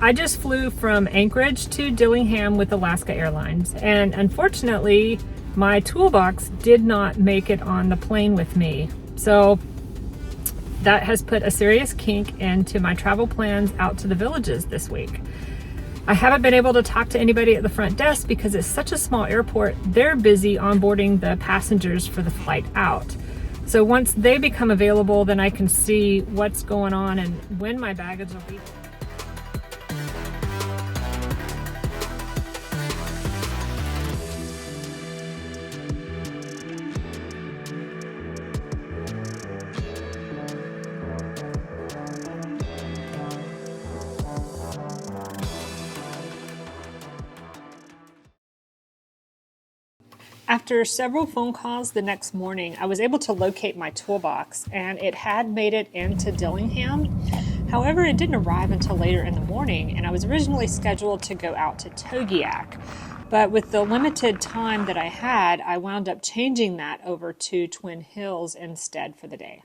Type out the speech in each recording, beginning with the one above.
I just flew from Anchorage to Dillingham with Alaska Airlines, and unfortunately my Toolbox did not make it on the plane with me. So that has put a serious kink into my travel plans out to the villages this week. I haven't been able to talk to anybody at the front desk because it's such a small airport. They're busy onboarding the passengers for the flight out. So once they become available, then I can see what's going on and when my baggage will be. After several phone calls the next morning, I was able to locate my Toolbox, and it had made it into Dillingham. However, it didn't arrive until later in the morning, and I was originally scheduled to go out to Togiak. But with the limited time that I had, I wound up changing that over to Twin Hills instead for the day.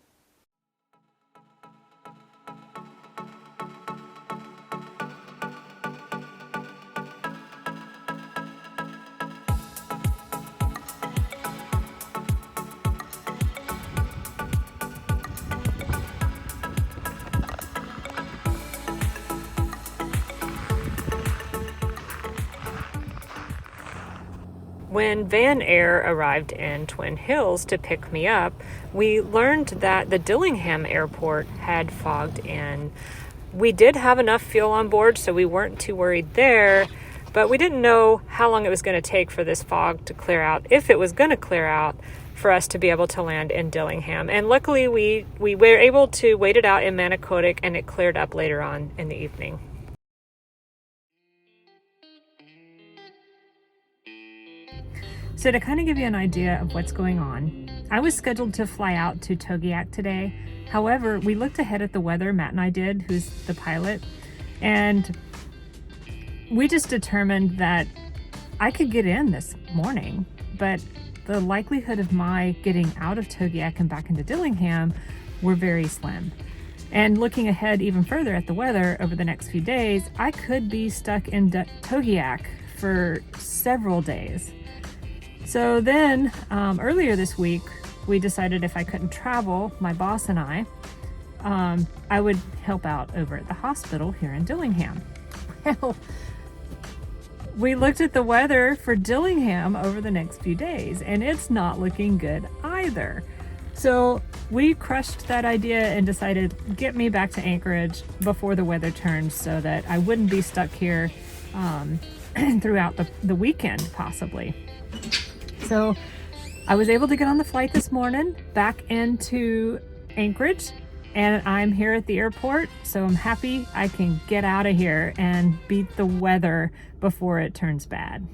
When Van Air arrived in Twin Hills to pick me up, we learned that the Dillingham airport had fogged in. We did have enough fuel on board, so we weren't too worried there, but we didn't know how long it was going to take for this fog to clear out, if it was going to clear out, for us to be able to land in Dillingham. And luckily, we were able to wait it out in Manokotak, and it cleared up later on in the evening. So to kind of give you an idea of what's going on, I was scheduled to fly out to Togiak today. However, we looked ahead at the weather, Matt and I did, who's the pilot, and we just determined that I could get in this morning, but the likelihood of my getting out of Togiak and back into Dillingham were very slim. And looking ahead even further at the weather over the next few days, I could be stuck in Togiak for several days. So then earlier this week, we decided if I couldn't travel, my boss and I would help out over at the hospital here in Dillingham. Well, we looked at the weather for Dillingham over the next few days, and it's not looking good either. So we crushed that idea and decided, get me back to Anchorage before the weather turns so that I wouldn't be stuck here throughout the weekend, possibly. So I was able to get on the flight this morning back into Anchorage, and I'm here at the airport, so I'm happy I can get out of here and beat the weather before it turns bad.